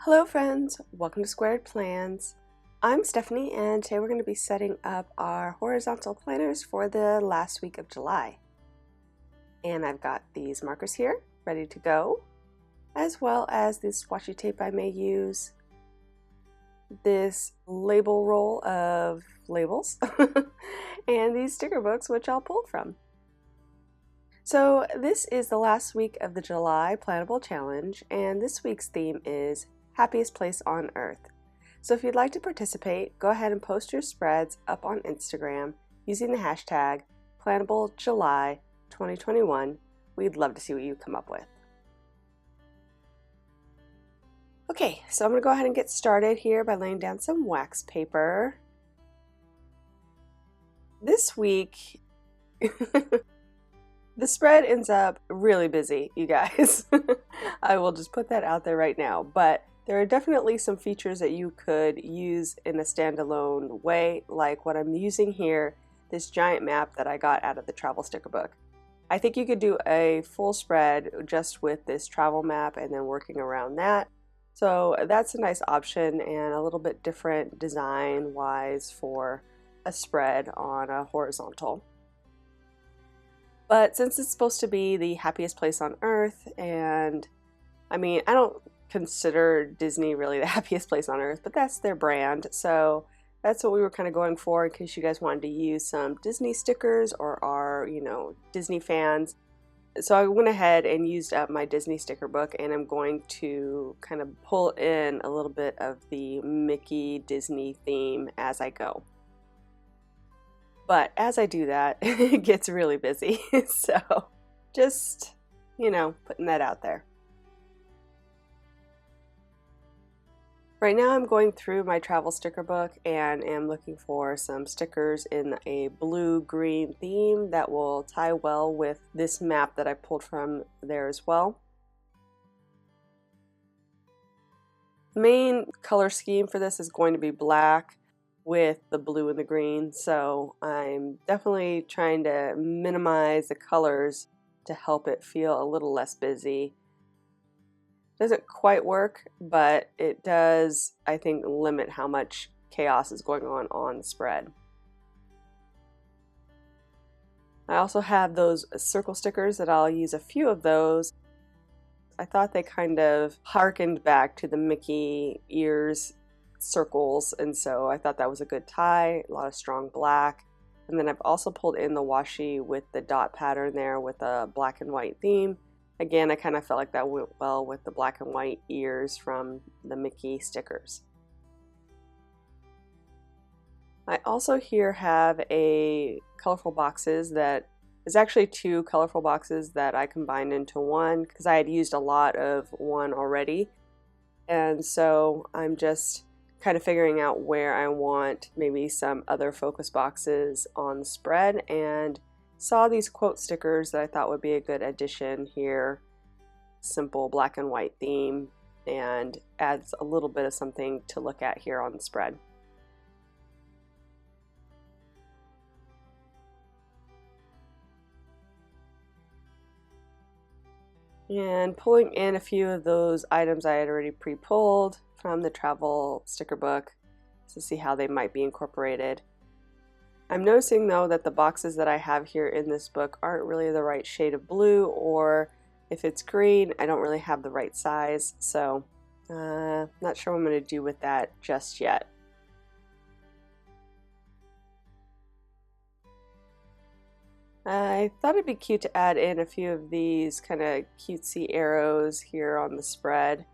Hello friends, welcome to Squared Plans. I'm Stephanie and today we're going to be setting up our horizontal planners for the last week of July. And I've got these markers here ready to go, as well as this washi tape I may use, this label roll of labels, and these sticker books which I'll pull from. So this is the last week of the July Plannable Challenge, and this week's theme is Happiest Place on Earth. So if you'd like to participate, go ahead and post your spreads up on Instagram using the hashtag PlannableJuly2021. We'd love to see what you come up with. Okay, so I'm going to go ahead and get started here by laying down some wax paper. This week, the spread ends up really busy, you guys. I will just put that out there right now, but there are definitely some features that you could use in a standalone way, like what I'm using here, this giant map that I got out of the travel sticker book. I think you could do a full spread just with this travel map and then working around that. So that's a nice option and a little bit different design-wise for a spread on a horizontal. But since it's supposed to be the happiest place on earth, and I mean, I don't consider Disney really the happiest place on earth, but that's their brand. So that's what we were kind of going for in case you guys wanted to use some Disney stickers or are, Disney fans. So I went ahead and used up my Disney sticker book, and I'm going to kind of pull in a little bit of the Mickey Disney theme as I go. But as I do that, it gets really busy. So just, putting that out there. Right now I'm going through my travel sticker book and am looking for some stickers in a blue-green theme that will tie well with this map that I pulled from there as well. The main color scheme for this is going to be black with the blue and the green, so I'm definitely trying to minimize the colors to help it feel a little less busy. Doesn't quite work, but it does, I think, limit how much chaos is going on the spread. I also have those circle stickers that I'll use a few of those. I thought they kind of harkened back to the Mickey ears circles, and so I thought that was a good tie, a lot of strong black. And then I've also pulled in the washi with the dot pattern there with a black and white theme. Again, I kind of felt like that went well with the black and white ears from the Mickey stickers. I also here have a colorful boxes that is actually two colorful boxes that I combined into one because I had used a lot of one already. And so I'm just kind of figuring out where I want maybe some other focus boxes on the spread, and saw these quote stickers that I thought would be a good addition here. Simple black and white theme, and adds a little bit of something to look at here on the spread. And pulling in a few of those items I had already pre-pulled from the travel sticker book to see how they might be incorporated. I'm noticing though that the boxes that I have here in this book aren't really the right shade of blue, or if it's green, I don't really have the right size, so not sure what I'm going to do with that just yet. I thought it'd be cute to add in a few of these kind of cutesy arrows here on the spread.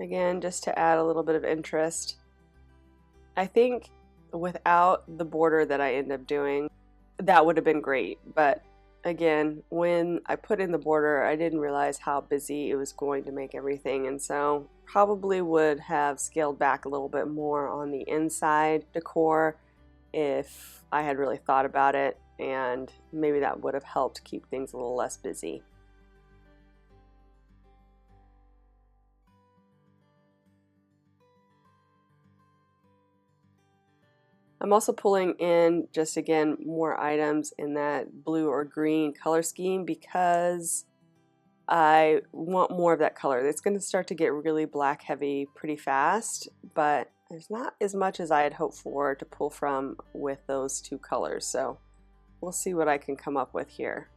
Again, just to add a little bit of interest. I think without the border that I end up doing, that would have been great, but again, when I put in the border, I didn't realize how busy it was going to make everything, and so probably would have scaled back a little bit more on the inside decor if I had really thought about it, and maybe that would have helped keep things a little less busy. I'm also pulling in, just again, more items in that blue or green color scheme because I want more of that color. It's going to start to get really black heavy pretty fast, but there's not as much as I had hoped for to pull from with those two colors. So we'll see what I can come up with here.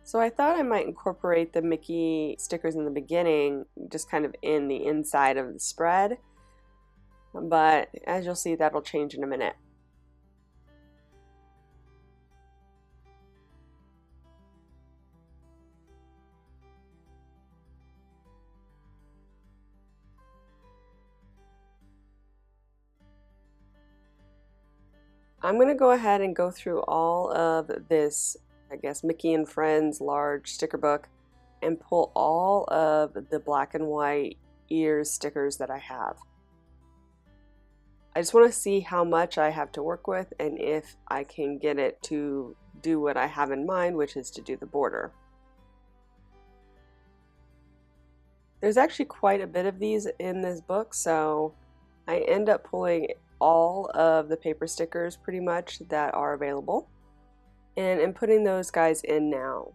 So I thought I might incorporate the Mickey stickers in the beginning, just kind of in the inside of the spread, but as you'll see, that'll change in a minute. I'm going to go ahead and go through all of this, I guess, Mickey and Friends large sticker book and pull all of the black and white ears stickers that I have. I just want to see how much I have to work with and if I can get it to do what I have in mind, which is to do the border. There's actually quite a bit of these in this book, so I end up pulling all of the paper stickers pretty much that are available and I'm putting those guys in now.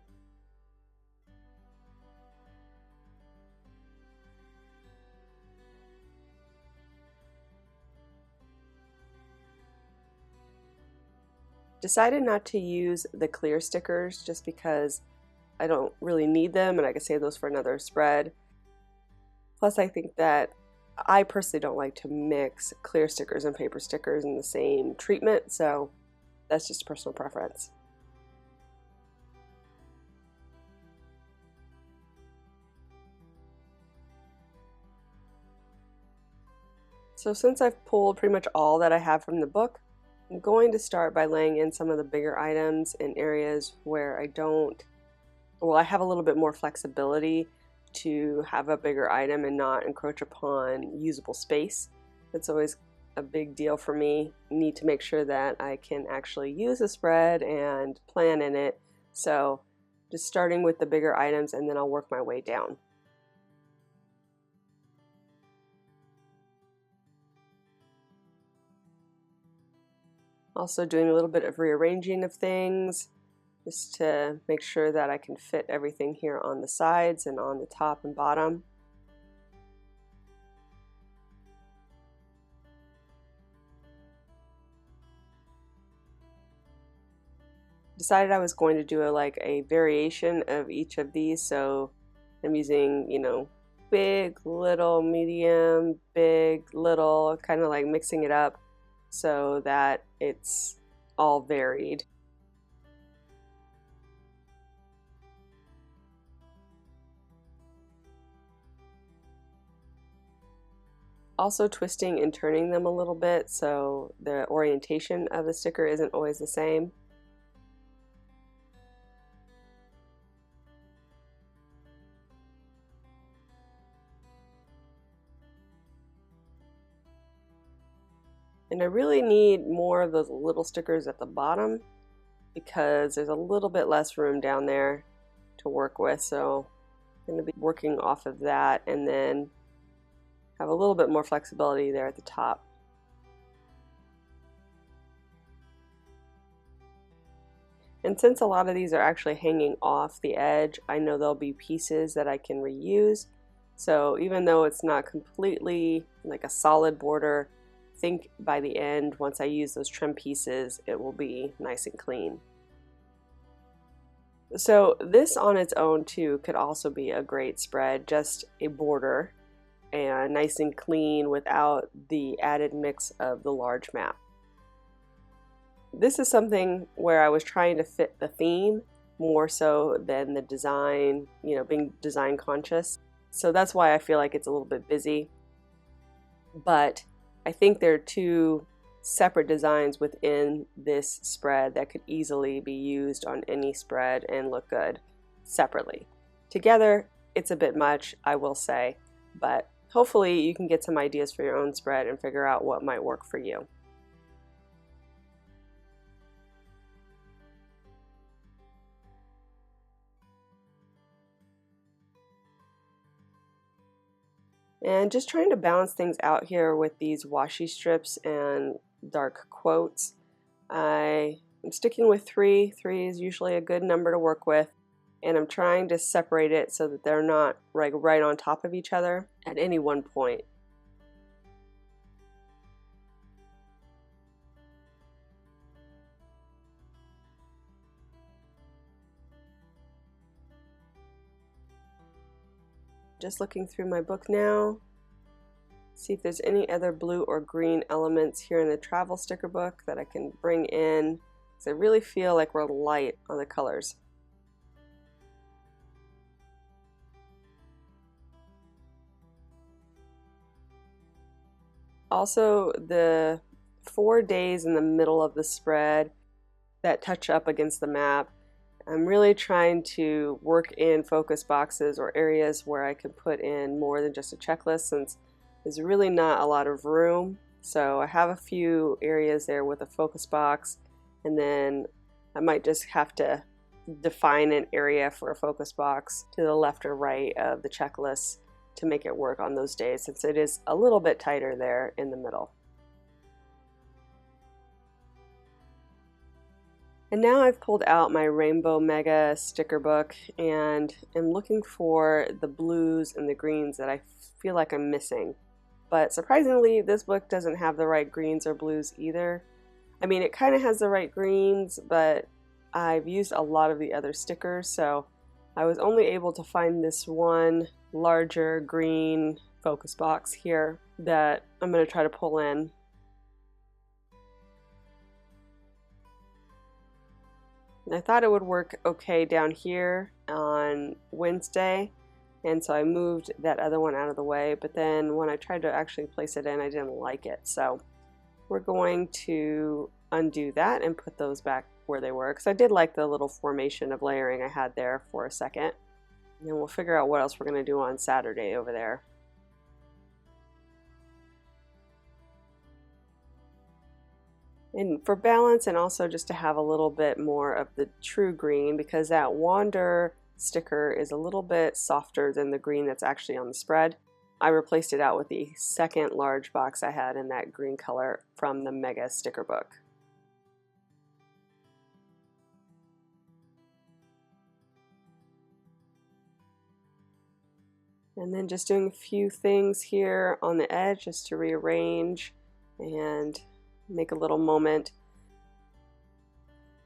Decided not to use the clear stickers just because I don't really need them and I can save those for another spread. Plus I think that I personally don't like to mix clear stickers and paper stickers in the same treatment, so that's just a personal preference. So since I've pulled pretty much all that I have from the book, I'm going to start by laying in some of the bigger items in areas where I have a little bit more flexibility to have a bigger item and not encroach upon usable space. That's always a big deal for me. I need to make sure that I can actually use a spread and plan in it. So just starting with the bigger items and then I'll work my way down. Also doing a little bit of rearranging of things, just to make sure that I can fit everything here on the sides and on the top and bottom. Decided I was going to do a variation of each of these, so I'm using, big, little, medium, big, little, kind of like mixing it up so that it's all varied. Also twisting and turning them a little bit so the orientation of the sticker isn't always the same. And I really need more of those little stickers at the bottom because there's a little bit less room down there to work with, so I'm going to be working off of that and then have a little bit more flexibility there at the top. And since a lot of these are actually hanging off the edge, I know there'll be pieces that I can reuse. So even though it's not completely like a solid border, I think by the end, once I use those trim pieces, it will be nice and clean. So this on its own too could also be a great spread, just a border and nice and clean without the added mix of the large map. This is something where I was trying to fit the theme more so than the design, being design conscious. So that's why I feel like it's a little bit busy. But I think there are two separate designs within this spread that could easily be used on any spread and look good separately. Together, it's a bit much, I will say, but hopefully you can get some ideas for your own spread and figure out what might work for you. And just trying to balance things out here with these washi strips and dark quotes. I'm sticking with 3. 3 is usually a good number to work with. And I'm trying to separate it so that they're not like right on top of each other at any one point. Just looking through my book now, see if there's any other blue or green elements here in the travel sticker book that I can bring in, because I really feel like we're light on the colors. Also, the 4 days in the middle of the spread that touch up against the map, I'm really trying to work in focus boxes or areas where I can put in more than just a checklist, since there's really not a lot of room. So I have a few areas there with a focus box, and then I might just have to define an area for a focus box to the left or right of the checklist to make it work on those days, since it is a little bit tighter there in the middle. And now I've pulled out my Rainbow Mega sticker book and am looking for the blues and the greens that I feel like I'm missing. But surprisingly, this book doesn't have the right greens or blues either. I mean, it kind of has the right greens, but I've used a lot of the other stickers, so I was only able to find this one larger green focus box here that I'm going to try to pull in. And I thought it would work okay down here on Wednesday, and so I moved that other one out of the way, but then when I tried to actually place it in, I didn't like it. So we're going to undo that and put those back where they were, because I did like the little formation of layering I had there for a second. And then we'll figure out what else we're going to do on Saturday over there. And for balance, and also just to have a little bit more of the true green, because that Wander sticker is a little bit softer than the green that's actually on the spread. I replaced it out with the second large box I had in that green color from the Mega sticker book. And then just doing a few things here on the edge just to rearrange and make a little moment.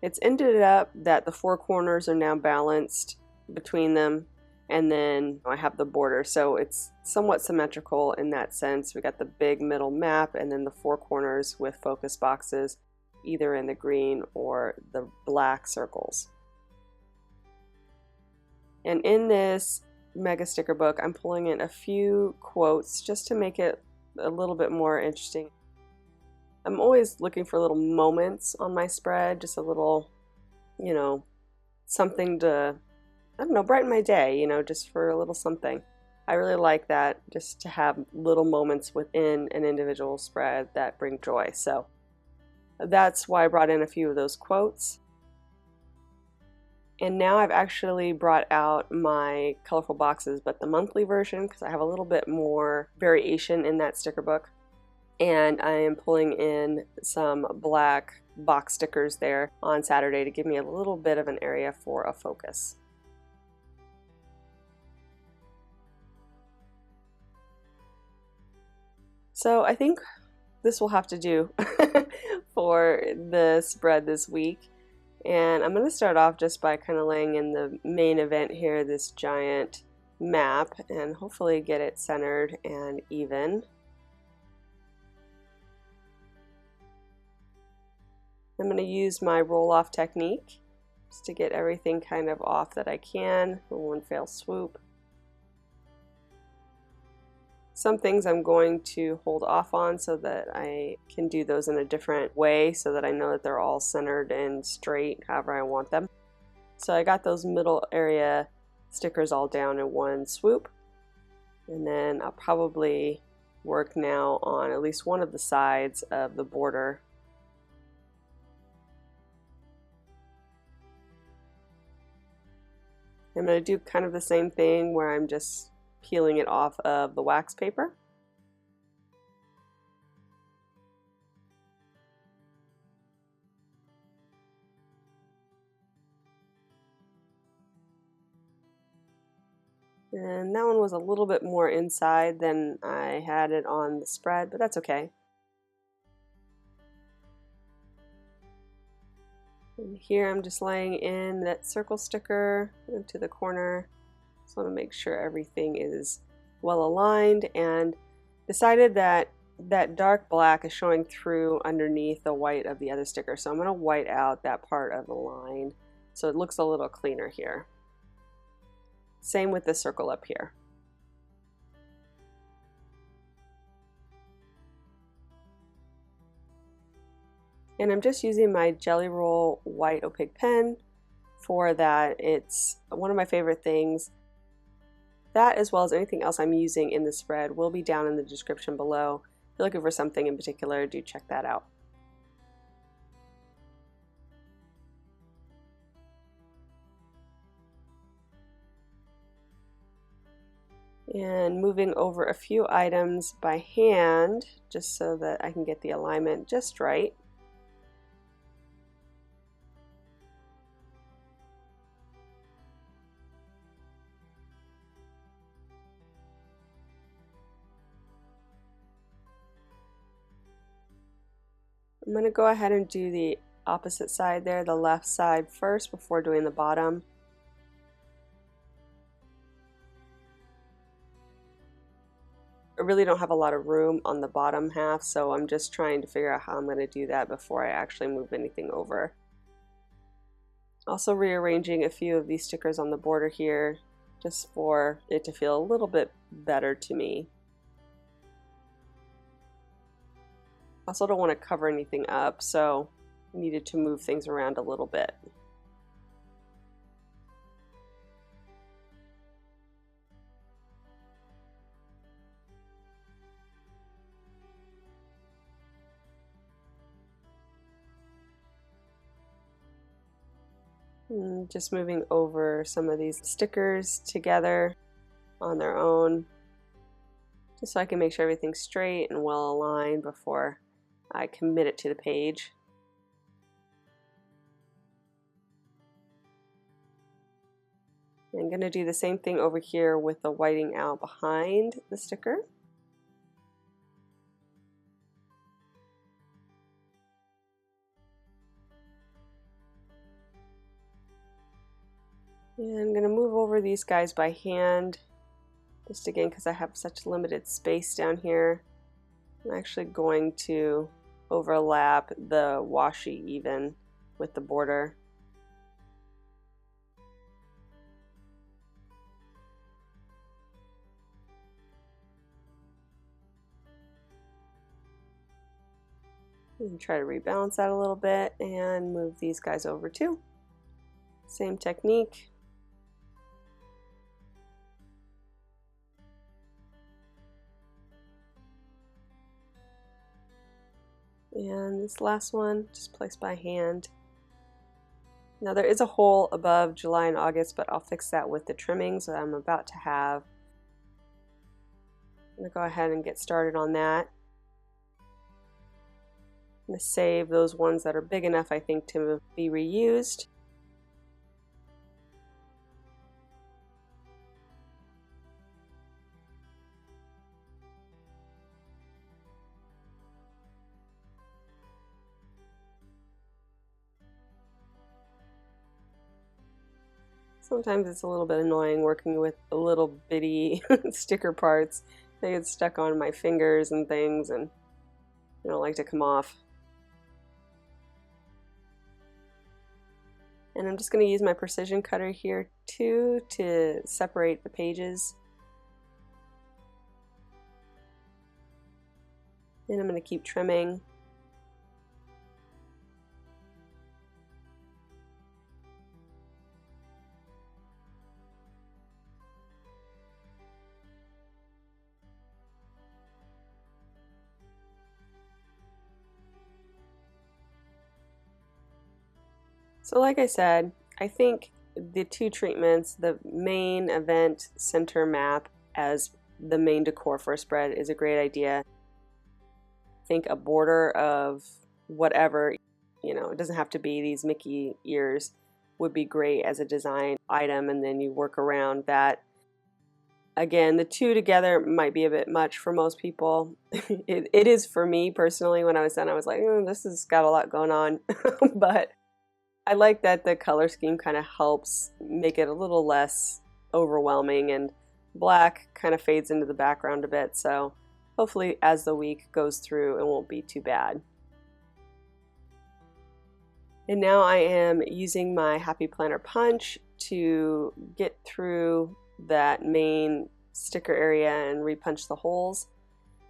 It's ended up that the 4 corners are now balanced between them, and then I have the border, so it's somewhat symmetrical in that sense. We got the big middle map and then the 4 corners with focus boxes either in the green or the black circles. And in this Mega sticker book, I'm pulling in a few quotes just to make it a little bit more interesting. I'm always looking for little moments on my spread, just a little, you know, something to, I don't know, brighten my day, you know, just for a little something. I really like that, just to have little moments within an individual spread that bring joy. So that's why I brought in a few of those quotes. And now I've actually brought out my colorful boxes, but the monthly version, because I have a little bit more variation in that sticker book. And I am pulling in some black box stickers there on Saturday to give me a little bit of an area for a focus. So I think this will have to do for the spread this week. And I'm going to start off just by kind of laying in the main event here, this giant map, and hopefully get it centered and even. I'm going to use my roll-off technique just to get everything kind of off that I can in one fell swoop. Some things I'm going to hold off on so that I can do those in a different way so that I know that they're all centered and straight however I want them. So I got those middle area stickers all down in one swoop, and then I'll probably work now on at least one of the sides of the border. I'm going to do kind of the same thing where I'm just peeling it off of the wax paper. And that one was a little bit more inside than I had it on the spread, but that's okay. And here I'm just laying in that circle sticker into the corner. Just want to make sure everything is well aligned, and decided that that dark black is showing through underneath the white of the other sticker. So I'm going to white out that part of the line so it looks a little cleaner here. Same with the circle up here. And I'm just using my Jelly Roll white opaque pen for that. It's one of my favorite things. That, as well as anything else I'm using in the spread, will be down in the description below. If you're looking for something in particular, do check that out. And moving over a few items by hand, just so that I can get the alignment just right. I'm going to go ahead and do the opposite side there, the left side first before doing the bottom. I really don't have a lot of room on the bottom half, so I'm just trying to figure out how I'm going to do that before I actually move anything over. Also rearranging a few of these stickers on the border here, just for it to feel a little bit better to me. Also don't want to cover anything up, so I needed to move things around a little bit. And just moving over some of these stickers together on their own, just so I can make sure everything's straight and well aligned before I commit it to the page. I'm going to do the same thing over here with the whiting out behind the sticker. And I'm going to move over these guys by hand, just again because I have such limited space down here. I'm actually going to overlap the washi even with the border. And try to rebalance that a little bit and move these guys over too. Same technique. And this last one, just placed by hand. Now there is a hole above July and August, but I'll fix that with the trimmings that I'm about to have. I'm going to go ahead and get started on that. I'm going to save those ones that are big enough, I think, to be reused. Sometimes it's a little bit annoying working with the little bitty sticker parts. They get stuck on my fingers and things, and they don't like to come off. And I'm just going to use my precision cutter here too to separate the pages. And I'm going to keep trimming. So like I said, I think the two treatments, the main event center map as the main decor for a spread is a great idea. I think a border of whatever, you know, it doesn't have to be these Mickey ears, would be great as a design item, and then you work around that. Again, the two together might be a bit much for most people. It is for me personally. When I was done, I was like, this has got a lot going on. But I like that the color scheme kind of helps make it a little less overwhelming, and black kind of fades into the background a bit. So hopefully as the week goes through, it won't be too bad. And now I am using my Happy Planner punch to get through that main sticker area and repunch the holes.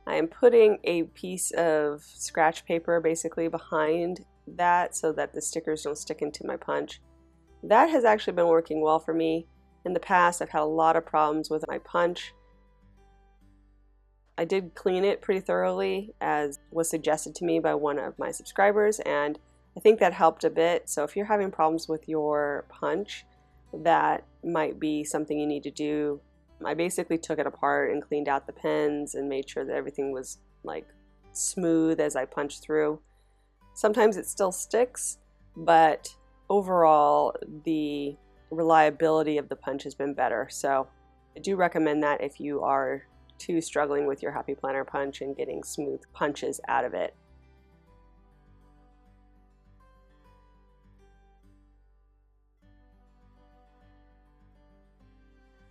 I am putting a piece of scratch paper basically behind that so that the stickers don't stick into my punch. That has actually been working well for me. In the past, I've had a lot of problems with my punch. I did clean it pretty thoroughly, as was suggested to me by one of my subscribers, and I think that helped a bit. So if you're having problems with your punch, that might be something you need to do. I basically took it apart and cleaned out the pins and made sure that everything was like smooth as I punched through. Sometimes it still sticks, but overall the reliability of the punch has been better. So I do recommend that if you are too struggling with your Happy Planner punch and getting smooth punches out of it.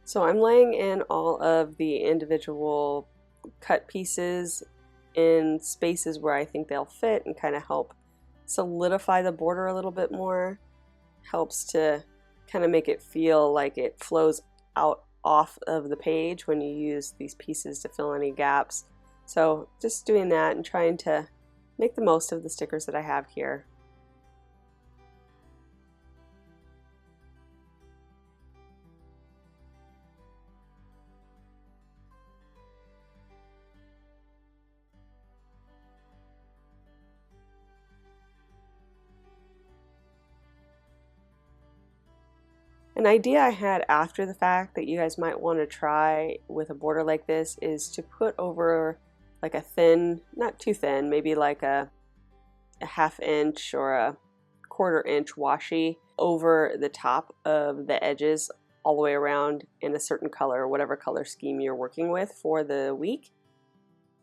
So I'm laying in all of the individual cut pieces in spaces where I think they'll fit and kind of help solidify the border a little bit more. Helps to kind of make it feel like it flows out off of the page when you use these pieces to fill any gaps. So just doing that and trying to make the most of the stickers that I have here. An idea I had after the fact that you guys might want to try with a border like this is to put over like a thin, not too thin, maybe like a ½ inch or a ½ inch washi over the top of the edges all the way around in a certain color, whatever color scheme you're working with for the week.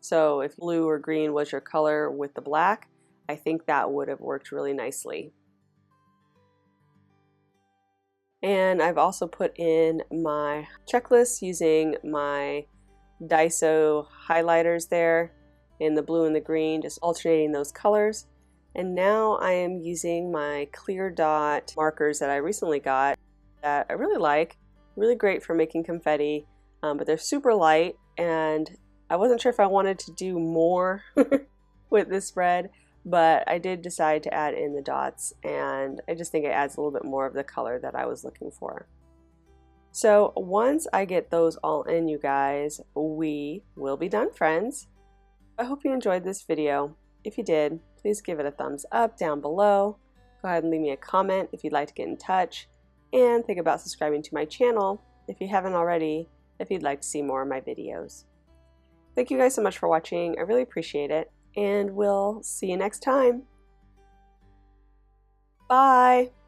So if blue or green was your color with the black, I think that would have worked really nicely. And I've also put in my checklist using my Daiso highlighters there in the blue and the green, just alternating those colors. And now I am using my clear dot markers that I recently got that I really like. Really great for making confetti, but they're super light, and I wasn't sure if I wanted to do more with this spread, but I did decide to add in the dots, and I just think it adds a little bit more of the color that I was looking for. So once I get those all in, you guys, we will be done, friends. I hope you enjoyed this video. If you did, please give it a thumbs up down below. Go ahead and leave me a comment if you'd like to get in touch, and think about subscribing to my channel if you haven't already, if you'd like to see more of my videos. Thank you guys so much for watching. I really appreciate it, and we'll see you next time. Bye!